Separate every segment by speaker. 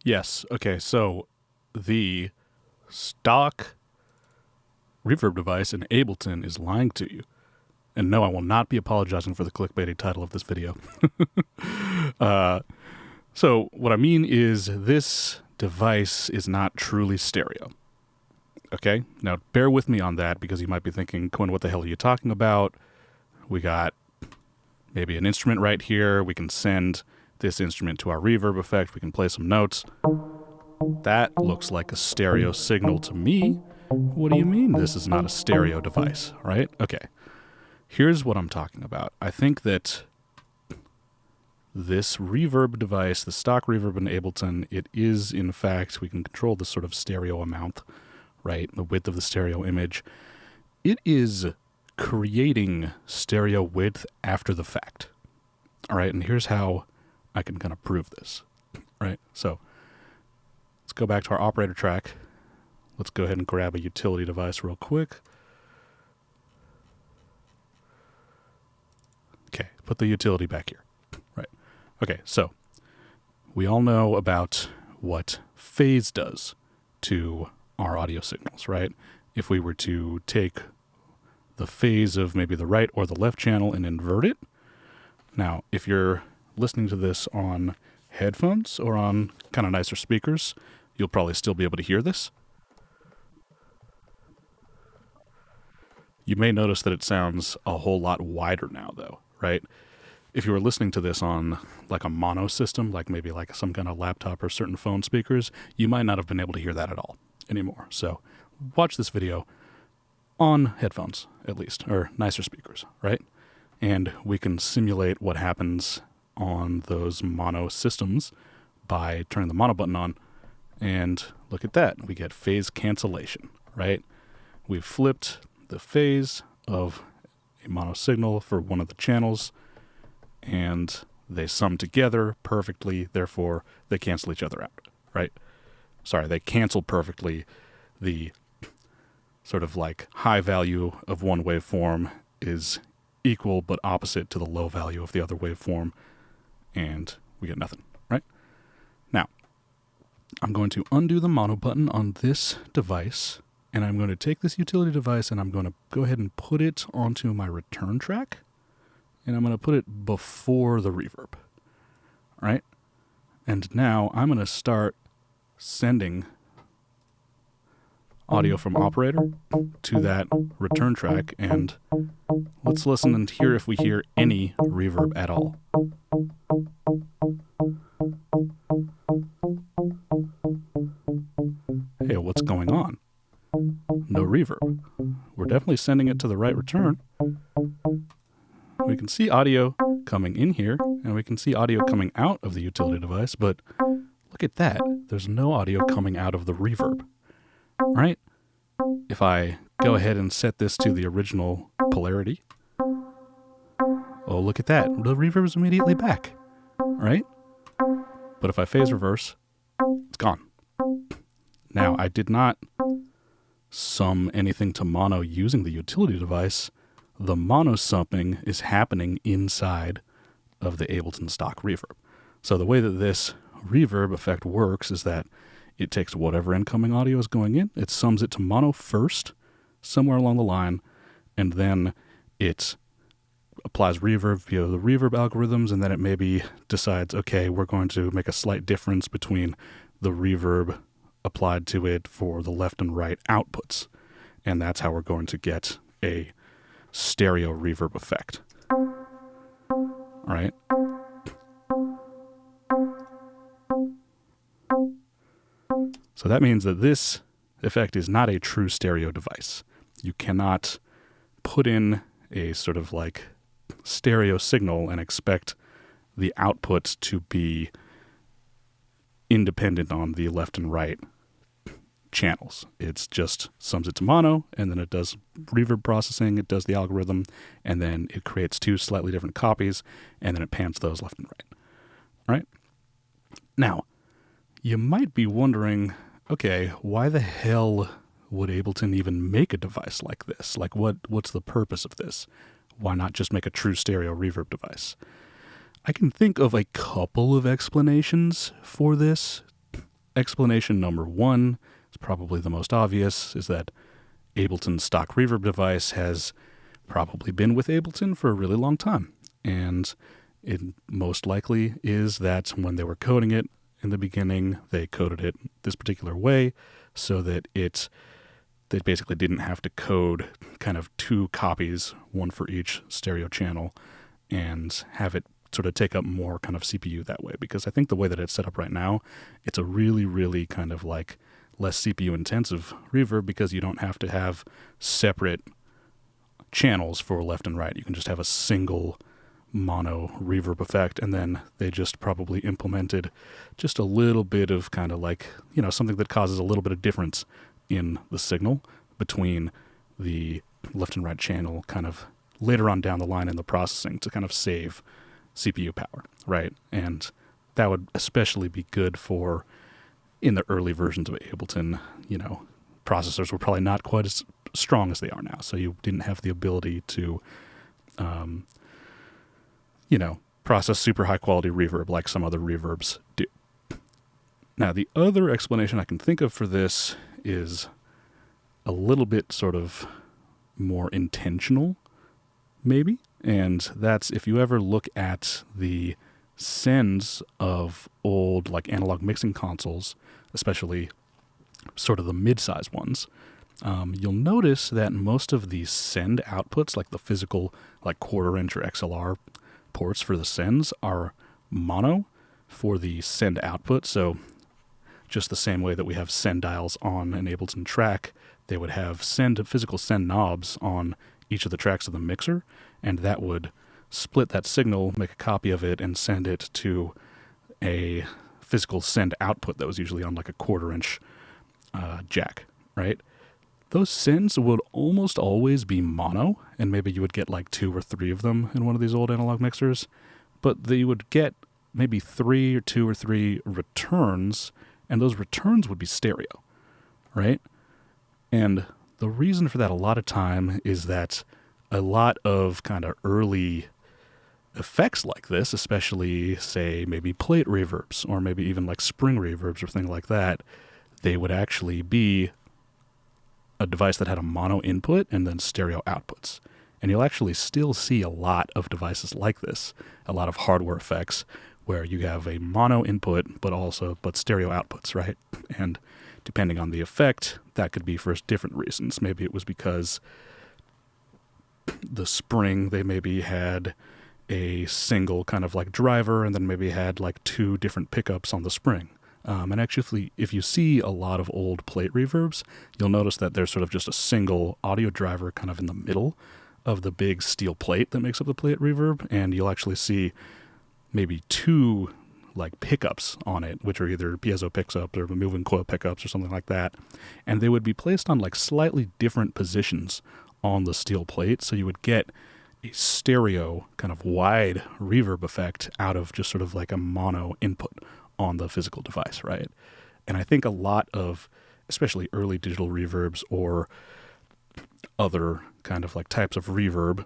Speaker 1: Yes. Okay, so the stock reverb device in Ableton is lying to you. And no, I will not be apologizing for the clickbaity title of this video. So what I mean is this device is not truly stereo. Okay? Now, bear with me on that because you might be thinking, Quinn, what the hell are you talking about? We got maybe an instrument right here. We can send this instrument to our reverb effect. We can play some notes. That looks like a stereo signal to me. What do you mean this is not a stereo device, right? Okay. Here's what I'm talking about. I think that this reverb device, the stock reverb in Ableton, it is, in fact, we can control this sort of stereo amount, right? The width of the stereo image. It is creating stereo width after the fact. All right, and here's how I can kind of prove this, right? So let's go back to our operator track. Let's go ahead and grab a utility device real quick. Okay, put the utility back here. Right. Okay, so we all know about what phase does to our audio signals, right? If we were to take the phase of maybe the right or the left channel and invert it. Now, if you're listening to this on headphones or on kind of nicer speakers, you'll probably still be able to hear this. You may notice that it sounds a whole lot wider now, though, right? If you were listening to this on like a mono system, like maybe like some kind of laptop or certain phone speakers, you might not have been able to hear that at all anymore. So watch this video on headphones, at least, or nicer speakers, right? And we can simulate what happens on those mono systems by turning the mono button on. And look at that. We get phase cancellation, right? We've flipped the phase of a mono signal for one of the channels, and they sum together perfectly. Therefore, they cancel each other out, right? Sorry, they cancel perfectly. The sort of like high value of one waveform is equal but opposite to the low value of the other waveform, and we get nothing, right? Now, I'm going to undo the mono button on this device, and I'm going to take this utility device and I'm going to go ahead and put it onto my return track, and I'm going to put it before the reverb, all right? And now I'm going to start sending audio from operator to that return track, and let's listen and hear if we hear any reverb at all. Hey, what's going on? No reverb. We're definitely sending it to the right return. We can see audio coming in here, and we can see audio coming out of the utility device, but look at that. There's no audio coming out of the reverb. Right? If I go ahead and set this to the original polarity, oh, look at that. The reverb is immediately back, right? But if I phase reverse, it's gone. Now, I did not sum anything to mono using the utility device. The mono summing is happening inside of the Ableton stock reverb. So the way that this reverb effect works is that it takes whatever incoming audio is going in, it sums it to mono first, somewhere along the line, and then it applies reverb via the reverb algorithms, and then it maybe decides, okay, we're going to make a slight difference between the reverb applied to it for the left and right outputs. And that's how we're going to get a stereo reverb effect. All right? So that means that this effect is not a true stereo device. You cannot put in a sort of like stereo signal and expect the output to be independent on the left and right channels. It's just sums it to mono, and then it does reverb processing, it does the algorithm, and then it creates two slightly different copies, and then it pans those left and right. Right? Now, you might be wondering, okay, why the hell would Ableton even make a device like this? Like, what's the purpose of this? Why not just make a true stereo reverb device? I can think of a couple of explanations for this. explanation number one is probably the most obvious, is that Ableton's stock reverb device has probably been with Ableton for a really long time. And it most likely is that when they were coding it in the beginning, they coded it this particular way so that they basically didn't have to code kind of two copies, one for each stereo channel, and have it sort of take up more kind of CPU that way. Because I think the way that it's set up right now, it's a really, really kind of like less CPU intensive reverb, because you don't have to have separate channels for left and right. You can just have a single mono reverb effect, and then they just probably implemented just a little bit of kind of like, you know, something that causes a little bit of difference in the signal between the left and right channel kind of later on down the line in the processing to kind of save CPU power, right? And that would especially be good for in the early versions of Ableton. You know, processors were probably not quite as strong as they are now, so you didn't have the ability to you know, process super high quality reverb like some other reverbs do. Now, the other explanation I can think of for this is a little bit sort of more intentional, maybe. And that's if you ever look at the sends of old like analog mixing consoles, especially sort of the mid-size ones, you'll notice that most of the send outputs, like the physical like quarter-inch or XLR ports for the sends, are mono for the send output. So just the same way that we have send dials on an Ableton track, they would have physical send knobs on each of the tracks of the mixer, and that would split that signal, make a copy of it, and send it to a physical send output that was usually on like a quarter-inch jack, right? Those sends would almost always be mono, and maybe you would get like 2 or 3 of them in one of these old analog mixers, but they would get maybe 2 or 3 returns, and those returns would be stereo, right? And the reason for that a lot of time is that a lot of kind of early effects like this, especially say maybe plate reverbs or maybe even like spring reverbs or things like that, they would actually be a device that had a mono input and then stereo outputs. And you'll actually still see a lot of devices like this, a lot of hardware effects where you have a mono input but stereo outputs, right? And depending on the effect, that could be for different reasons. Maybe it was because the spring, they maybe had a single kind of like driver and then maybe had like 2 different pickups on the spring. And actually, if you see a lot of old plate reverbs, you'll notice that there's sort of just a single audio driver kind of in the middle of the big steel plate that makes up the plate reverb, and you'll actually see maybe 2 like pickups on it, which are either piezo pickups or moving coil pickups or something like that, and they would be placed on like slightly different positions on the steel plate, so you would get a stereo kind of wide reverb effect out of just sort of like a mono input on the physical device, right? And I think a lot of, especially early digital reverbs or other kind of like types of reverb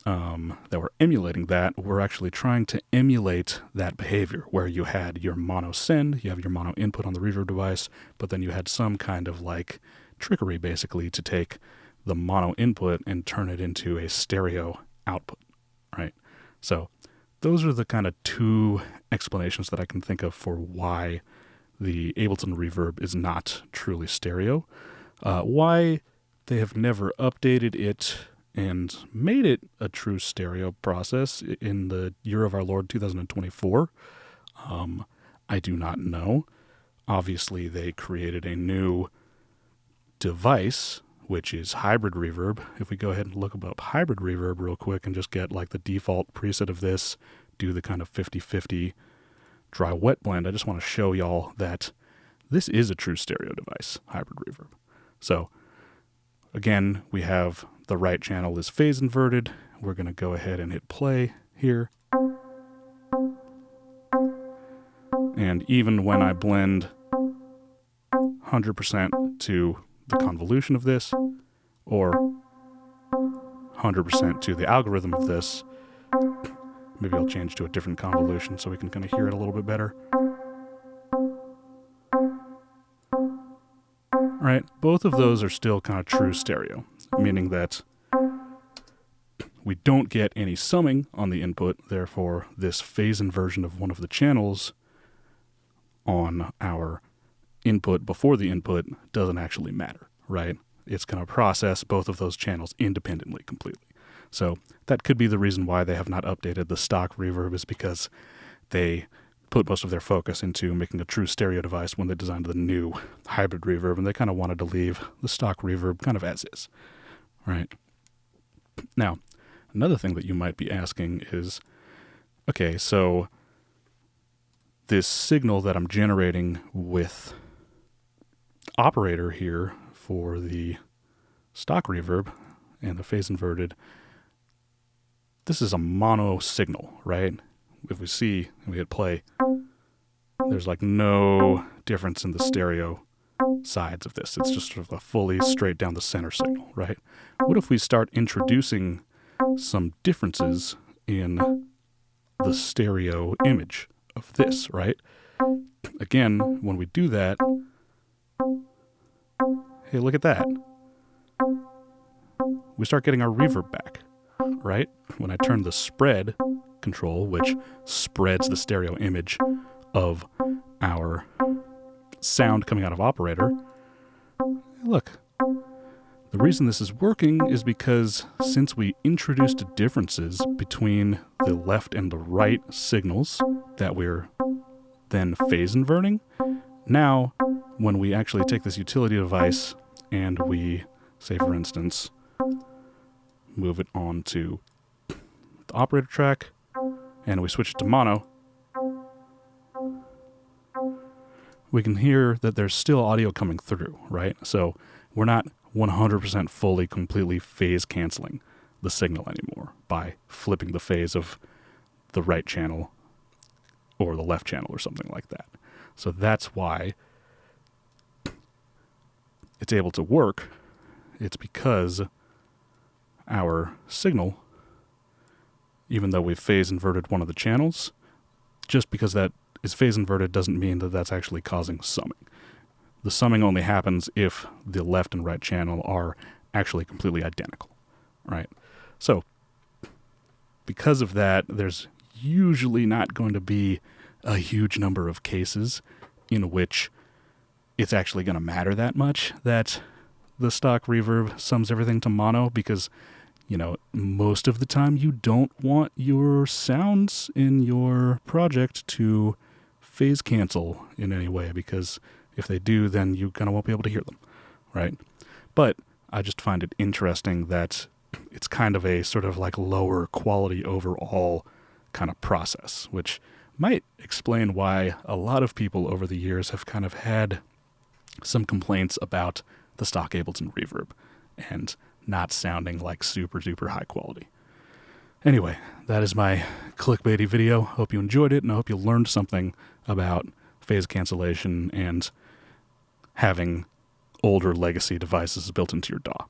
Speaker 1: that were emulating that, were actually trying to emulate that behavior where you had your mono send, you have your mono input on the reverb device, but then you had some kind of like trickery basically to take the mono input and turn it into a stereo output, right? So those are the kind of 2 explanations that I can think of for why the Ableton Reverb is not truly stereo. Why they have never updated it and made it a true stereo process in the year of our Lord 2024, I do not know. Obviously, they created a new device, which is hybrid reverb. If we go ahead and look up hybrid reverb real quick and just get like the default preset of this, do the kind of 50-50 dry wet blend, I just want to show y'all that this is a true stereo device, hybrid reverb. So again, we have the right channel is phase inverted. We're going to go ahead and hit play here. And even when I blend 100% to the convolution of this, or 100% to the algorithm of this, maybe I'll change to a different convolution so we can kind of hear it a little bit better. right? Both of those are still kind of true stereo, meaning that we don't get any summing on the input, therefore this phase inversion of one of the channels on our input before the input doesn't actually matter, right? It's going to process both of those channels independently completely. So that could be the reason why they have not updated the stock reverb, is because they put most of their focus into making a true stereo device when they designed the new hybrid reverb, and they kind of wanted to leave the stock reverb kind of as is, right? Now, another thing that you might be asking is, okay, so this signal that I'm generating with operator here for the stock reverb and the phase inverted, this is a mono signal, right? If we see, and we hit play, there's like no difference in the stereo sides of this. It's just sort of a fully straight down the center signal, right? What if we start introducing some differences in the stereo image of this, right? Again, when we do that, hey, look at that. We start getting our reverb back, right? When I turn the spread control, which spreads the stereo image of our sound coming out of operator, look. The reason this is working is because since we introduced differences between the left and the right signals that we're then phase inverting, now when we actually take this utility device and we, say for instance, move it on to the operator track and we switch it to mono, we can hear that there's still audio coming through, right? So we're not 100% fully, completely phase canceling the signal anymore by flipping the phase of the right channel or the left channel or something like that. So that's why it's able to work. It's because our signal, even though we've phase inverted one of the channels, just because that is phase inverted doesn't mean that that's actually causing summing. The summing only happens if the left and right channel are actually completely identical, right? So because of that, there's usually not going to be a huge number of cases in which it's actually going to matter that much that the stock reverb sums everything to mono, because, you know, most of the time you don't want your sounds in your project to phase cancel in any way, because if they do, then you kind of won't be able to hear them, right? But I just find it interesting that it's kind of a sort of like lower quality overall kind of process, which might explain why a lot of people over the years have kind of had some complaints about the stock Ableton reverb and not sounding like super duper high quality. Anyway, that is my clickbaity video. Hope you enjoyed it, and I hope you learned something about phase cancellation and having older legacy devices built into your DAW.